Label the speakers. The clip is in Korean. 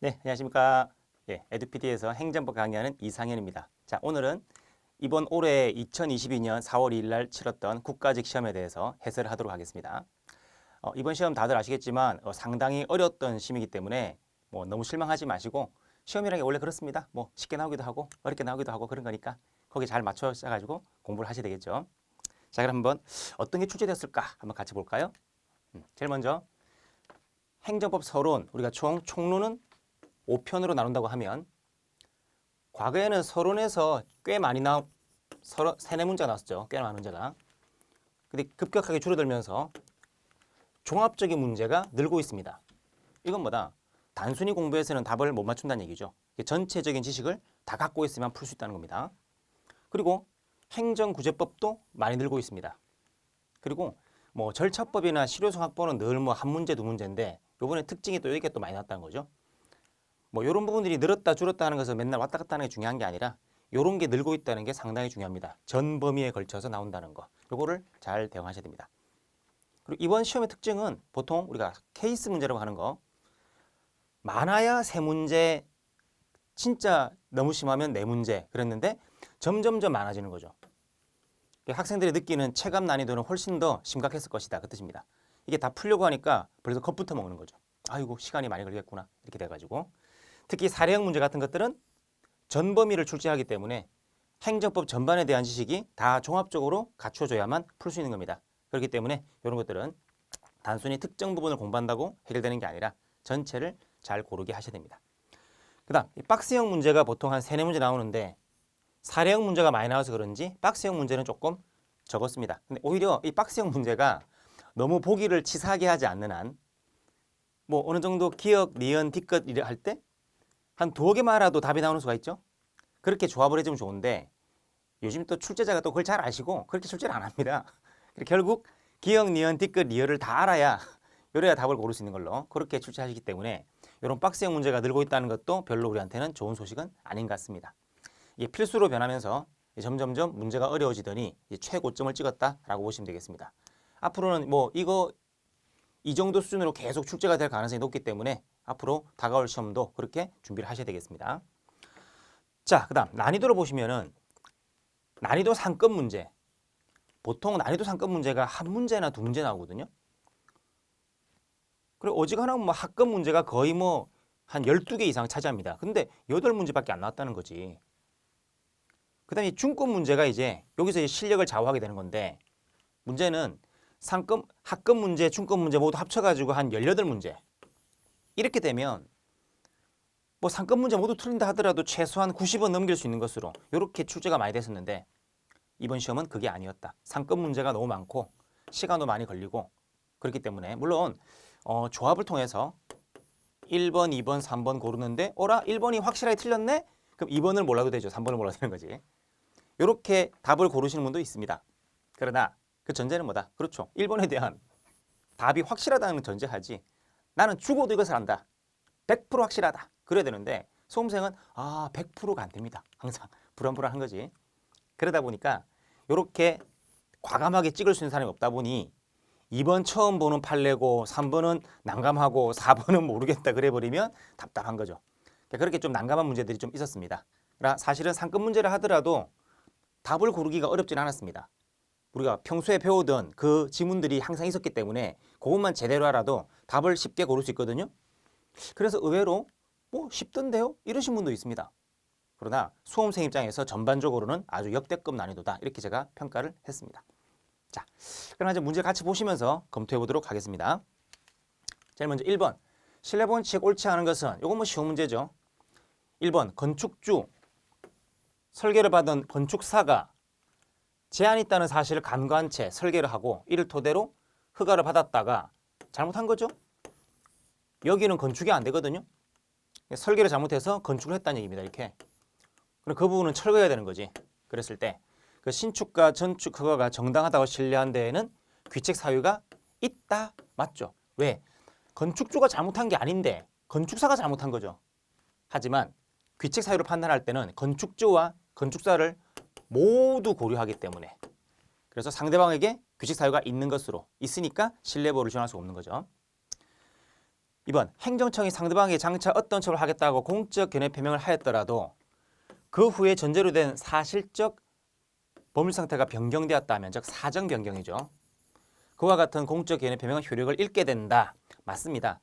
Speaker 1: 네, 안녕하십니까. 예, 에듀피디에서 행정법 강의하는 이상현입니다. 자, 오늘은 이번 올해 2022년 4월 2일 날 치렀던 국가직 시험에 대해서 해설을 하도록 하겠습니다. 이번 시험 다들 아시겠지만 상당히 어려웠던 시험이기 때문에 뭐 너무 실망하지 마시고 시험이라는 게 원래 그렇습니다. 뭐 쉽게 나오기도 하고 어렵게 나오기도 하고 그런 거니까 거기 잘 맞춰가지고 공부를 하셔야 되겠죠. 자, 그럼 한번 어떤 게 출제됐을까 한번 같이 볼까요? 제일 먼저 행정법 서론 우리가 총 총론은 5편으로 나눈다고 하면 과거에는 서론에서 꽤 많이 세네 문제가 나왔었죠. 꽤 많은 문제가. 근데 급격하게 줄어들면서 종합적인 문제가 늘고 있습니다. 이건 뭐다? 단순히 공부해서는 답을 못 맞춘다는 얘기죠. 전체적인 지식을 다 갖고 있으면 풀 수 있다는 겁니다. 그리고 행정구제법도 많이 늘고 있습니다. 그리고 뭐 절차법이나 실효성학법은 늘 뭐 한 문제 두 문제인데 이번에 특징이 또 이게 또 많이 났다는 거죠. 뭐 이런 부분들이 늘었다 줄었다 하는 것은 맨날 왔다 갔다 하는 게 중요한 게 아니라 이런 게 늘고 있다는 게 상당히 중요합니다. 전 범위에 걸쳐서 나온다는 거. 요거를 잘 대응하셔야 됩니다. 그리고 이번 시험의 특징은 보통 우리가 케이스 문제라고 하는 거 많아야 세 문제, 진짜 너무 심하면 네 문제 그랬는데 점점점 많아지는 거죠. 학생들이 느끼는 체감 난이도는 훨씬 더 심각했을 것이다 그 뜻입니다. 이게 다 풀려고 하니까 벌써 겁부터 먹는 거죠. 아이고 시간이 많이 걸리겠구나 이렇게 돼가지고 특히 사례형 문제 같은 것들은 전 범위를 출제하기 때문에 행정법 전반에 대한 지식이 다 종합적으로 갖춰져야만 풀 수 있는 겁니다. 그렇기 때문에 이런 것들은 단순히 특정 부분을 공부한다고 해결되는 게 아니라 전체를 잘 고르게 하셔야 됩니다. 그 다음 박스형 문제가 보통 한 3-4문제 나오는데 사례형 문제가 많이 나와서 그런지 박스형 문제는 조금 적었습니다. 근데 오히려 이 박스형 문제가 너무 보기를 치사하게 하지 않는 한 뭐 어느 정도 기억, 니은, 뒤끝 할 때 한 2개만 해도 답이 나오는 수가 있죠. 그렇게 조합을 해주면 좋은데 요즘 또 출제자가 또 그걸 잘 아시고 그렇게 출제를 안 합니다. 결국 기억, 니은, 뒤끝, 리을을 다 알아야 요래야 답을 고를 수 있는 걸로 그렇게 출제하시기 때문에 이런 박스형 문제가 늘고 있다는 것도 별로 우리한테는 좋은 소식은 아닌 것 같습니다. 이게 필수로 변하면서 점점점 문제가 어려워지더니 최고점을 찍었다라고 보시면 되겠습니다. 앞으로는 뭐 이거 이 정도 수준으로 계속 출제가 될 가능성이 높기 때문에 앞으로 다가올 시험도 그렇게 준비를 하셔야 되겠습니다. 자, 그 다음 난이도를 보시면은 난이도 상급 문제. 보통 난이도 상급 문제가 한 문제나 두 문제 나오거든요. 그리고 어지간하면 뭐 학급 문제가 거의 뭐 한 12개 이상 차지합니다. 근데 8문제밖에 안 나왔다는 거지. 그 다음에 중급 문제가 이제 여기서 실력을 좌우하게 되는 건데 문제는 상급, 학급 문제, 중급 문제 모두 합쳐가지고 한 18문제. 이렇게 되면 뭐 상급 문제 모두 틀린다 하더라도 최소한 90원 넘길 수 있는 것으로 이렇게 출제가 많이 됐었는데 이번 시험은 그게 아니었다. 상급 문제가 너무 많고 시간도 많이 걸리고 그렇기 때문에 물론 조합을 통해서 1번, 2번, 3번 고르는데 어라? 1번이 확실하게 틀렸네? 그럼 2번을 몰라도 되죠. 3번을 몰라도 되는 거지. 이렇게 답을 고르시는 분도 있습니다. 그러나 그 전제는 뭐다? 그렇죠. 1번에 대한 답이 확실하다는 전제하지 나는 죽어도 이것을 안다. 100% 확실하다. 그래야 되는데 수험생은 100%가 안 됩니다. 항상 불안불안한 거지. 그러다 보니까 이렇게 과감하게 찍을 수 있는 사람이 없다 보니 2번 처음 보는 판례고 3번은 난감하고 4번은 모르겠다 그래버리면 답답한 거죠. 그렇게 좀 난감한 문제들이 좀 있었습니다. 그러나 사실은 상급 문제를 하더라도 답을 고르기가 어렵진 않았습니다. 우리가 평소에 배우던 그 지문들이 항상 있었기 때문에 그것만 제대로 알아도 답을 쉽게 고를 수 있거든요. 그래서 의외로 뭐 쉽던데요? 이러신 분도 있습니다. 그러나 수험생 입장에서 전반적으로는 아주 역대급 난이도다 이렇게 제가 평가를 했습니다. 자, 그럼 이제 문제 같이 보시면서 검토해 보도록 하겠습니다. 제일 먼저 1번 신뢰 원칙 옳지 않은 것은 이건 뭐 쉬운 문제죠. 1번 건축주 설계를 받은 건축사가 제한이 있다는 사실을 간과한 채 설계를 하고 이를 토대로 허가를 받았다가 잘못한 거죠. 여기는 건축이 안 되거든요. 설계를 잘못해서 건축을 했다는 얘기입니다. 이렇게. 그럼 그 부분은 철거해야 되는 거지. 그랬을 때 그 신축과 전축 허가가 정당하다고 신뢰한 데에는 귀책 사유가 있다. 맞죠? 왜? 건축주가 잘못한 게 아닌데 건축사가 잘못한 거죠. 하지만 귀책 사유를 판단할 때는 건축주와 건축사를 모두 고려하기 때문에 그래서 상대방에게 귀책 사유가 있는 것으로 있으니까 신뢰보호를 지원할 수 없는 거죠. 2번 행정청이 상대방에게 장차 어떤 처벌을 하겠다고 공적 견해 표명을 하였더라도 그 후에 전제로 된 사실적 법률 상태가 변경되었다면, 즉 사정 변경이죠. 그와 같은 공적 견해 표명은 효력을 잃게 된다. 맞습니다.